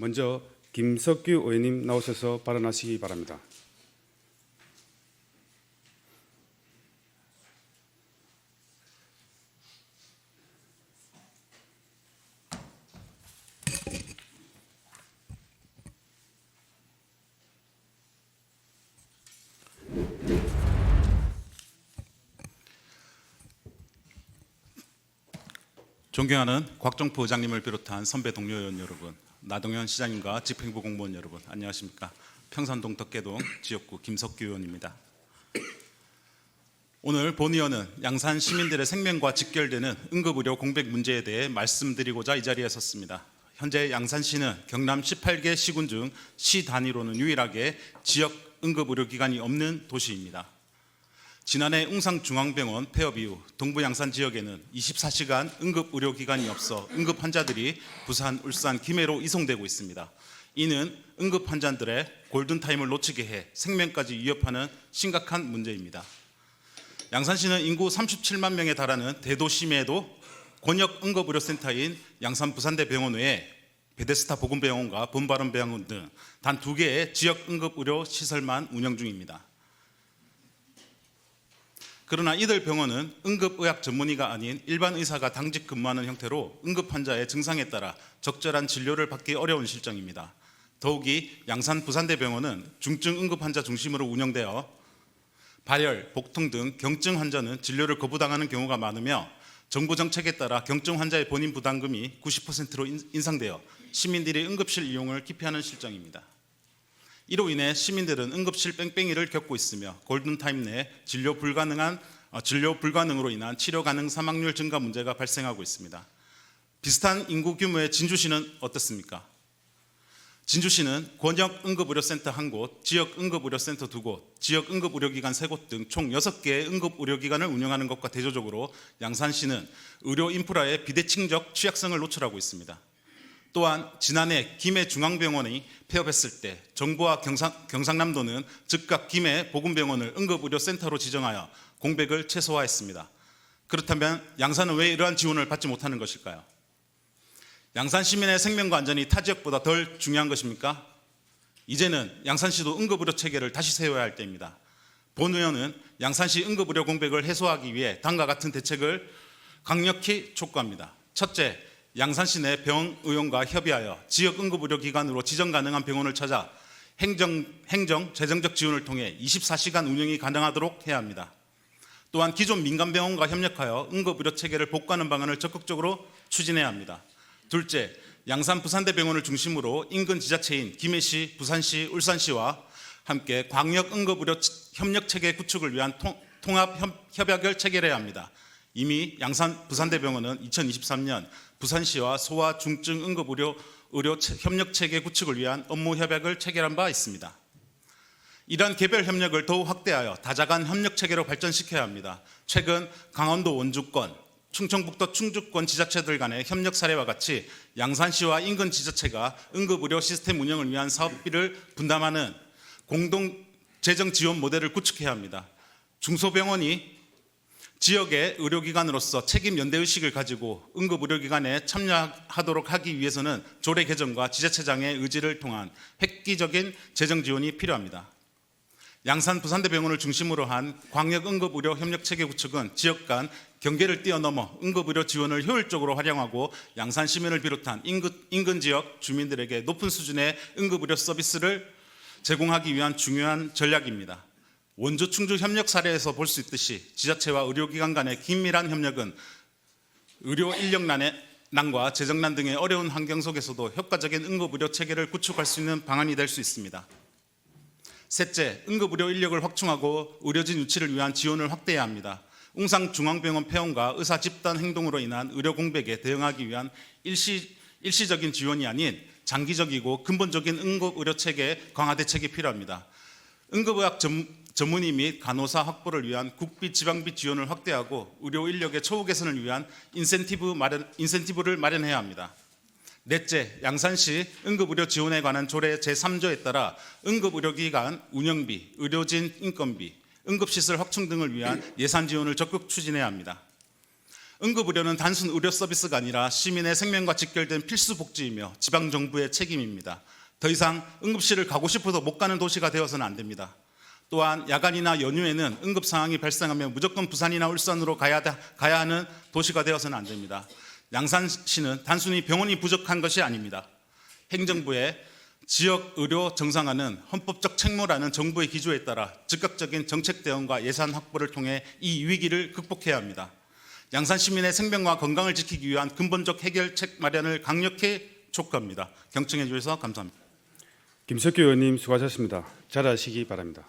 먼저 김석규 의원님 나오셔서 발언하시기 바랍니다. 존경하는 곽종포 의장님을 비롯한 선배 동료 의원 여러분, 나동현 시장님과 집행부 공무원 여러분, 안녕하십니까? 평산동 덕계동 지역구 김석규 의원입니다. 오늘 본의원은 양산 시민들의 생명과 직결되는 응급의료 공백 문제에 대해 말씀드리고자 이 자리에 섰습니다. 현재 양산시는 경남 18개 시군 중 시 단위로는 유일하게 지역 응급의료기관이 없는 도시입니다. 지난해 웅상중앙병원 폐업 이후 동부 양산 지역에는 24시간 응급의료기관이 없어 응급 환자들이 부산, 울산, 김해로 이송되고 있습니다. 이는 응급 환자들의 골든타임을 놓치게 해 생명까지 위협하는 심각한 문제입니다. 양산시는 인구 37만 명에 달하는 대도심에도 권역 응급의료센터인 양산 부산대병원 외에 베데스타 보건병원과 본바른병원 등 단 2개의 지역 응급의료 시설만 운영 중입니다. 그러나 이들 병원은 응급의학 전문의가 아닌 일반 의사가 당직 근무하는 형태로 응급 환자의 증상에 따라 적절한 진료를 받기 어려운 실정입니다. 더욱이 양산 부산대병원은 중증 응급 환자 중심으로 운영되어 발열, 복통 등 경증 환자는 진료를 거부당하는 경우가 많으며 정부 정책에 따라 경증 환자의 본인 부담금이 90%로 인상되어 시민들이 응급실 이용을 기피하는 실정입니다. 이로 인해 시민들은 응급실 뺑뺑이를 겪고 있으며 골든타임 내 진료 불가능으로 인한 치료 가능 사망률 증가 문제가 발생하고 있습니다. 비슷한 인구 규모의 진주시는 어떻습니까? 진주시는 권역 응급의료센터 1곳, 지역 응급의료센터 2곳, 지역 응급의료기관 3곳 등 총 6개의 응급의료기관을 운영하는 것과 대조적으로 양산시는 의료 인프라의 비대칭적 취약성을 노출하고 있습니다. 또한 지난해 김해중앙병원이 폐업했을 때 정부와 경상남도는 즉각 김해 보건병원을 응급의료센터로 지정하여 공백을 최소화했습니다. 그렇다면 양산은 왜 이러한 지원을 받지 못하는 것일까요? 양산 시민의 생명과 안전이 타 지역보다 덜 중요한 것입니까? 이제는 양산시도 응급의료 체계를 다시 세워야 할 때입니다. 본 의원은 양산시 응급의료 공백을 해소하기 위해 다음과 같은 대책을 강력히 촉구합니다. 첫째, 양산시 내 병의원과 협의하여 지역 응급의료기관으로 지정 가능한 병원을 찾아 재정적 지원을 통해 24시간 운영이 가능하도록 해야 합니다. 또한 기존 민간병원과 협력하여 응급의료 체계를 복구하는 방안을 적극적으로 추진해야 합니다. 둘째, 양산 부산대병원을 중심으로 인근 지자체인 김해시, 부산시, 울산시와 함께 광역 응급의료 협력 체계 구축을 위한 통합 협약을 체결해야 합니다. 이미 양산 부산대병원은 2023년 부산시와 소아 중증 응급의료 협력 체계 구축을 위한 업무 협약을 체결한 바 있습니다. 이러한 개별 협력을 더욱 확대하여 다자간 협력 체계로 발전시켜야 합니다. 최근 강원도 원주권, 충청북도 충주권 지자체들 간의 협력 사례와 같이 양산시와 인근 지자체가 응급의료 시스템 운영을 위한 사업비를 분담하는 공동 재정 지원 모델을 구축해야 합니다. 중소병원이 지역의 의료기관으로서 책임 연대의식을 가지고 응급의료기관에 참여하도록 하기 위해서는 조례 개정과 지자체장의 의지를 통한 획기적인 재정 지원이 필요합니다. 양산 부산대병원을 중심으로 한 광역 응급의료 협력체계 구축은 지역 간 경계를 뛰어넘어 응급의료 지원을 효율적으로 활용하고 양산 시민을 비롯한 인근 지역 주민들에게 높은 수준의 응급의료 서비스를 제공하기 위한 중요한 전략입니다. 원주 충주 협력 사례에서 볼 수 있듯이 지자체와 의료기관 간의 긴밀한 협력은 의료 인력난과 재정난 등의 어려운 환경 속에서도 효과적인 응급의료 체계를 구축할 수 있는 방안이 될 수 있습니다. 셋째, 응급의료 인력을 확충하고 의료진 유치를 위한 지원을 확대해야 합니다. 웅상중앙병원 폐원과 의사 집단 행동으로 인한 의료 공백에 대응하기 위한 일시적인 지원이 아닌 장기적이고 근본적인 응급의료 체계 강화 대책이 필요합니다. 응급의학 전문의 및 간호사 확보를 위한 국비 지방비 지원을 확대하고 의료 인력의 처우 개선을 위한 인센티브를 마련해야 합니다. 넷째, 양산시 응급의료 지원에 관한 조례 제3조에 따라 응급의료기관 운영비, 의료진 인건비, 응급시설 확충 등을 위한 예산 지원을 적극 추진해야 합니다. 응급의료는 단순 의료 서비스가 아니라 시민의 생명과 직결된 필수 복지이며 지방정부의 책임입니다. 더 이상 응급실을 가고 싶어도 못 가는 도시가 되어서는 안 됩니다. 또한 야간이나 연휴에는 응급 상황이 발생하면 무조건 부산이나 울산으로 가야 하는 도시가 되어서는 안 됩니다. 양산시는 단순히 병원이 부족한 것이 아닙니다. 행정부의 지역 의료 정상화는 헌법적 책무라는 정부의 기조에 따라 즉각적인 정책 대응과 예산 확보를 통해 이 위기를 극복해야 합니다. 양산 시민의 생명과 건강을 지키기 위한 근본적 해결책 마련을 강력히 촉구합니다. 경청해 주셔서 감사합니다. 김석규 의원님 수고하셨습니다. 잘하시기 바랍니다.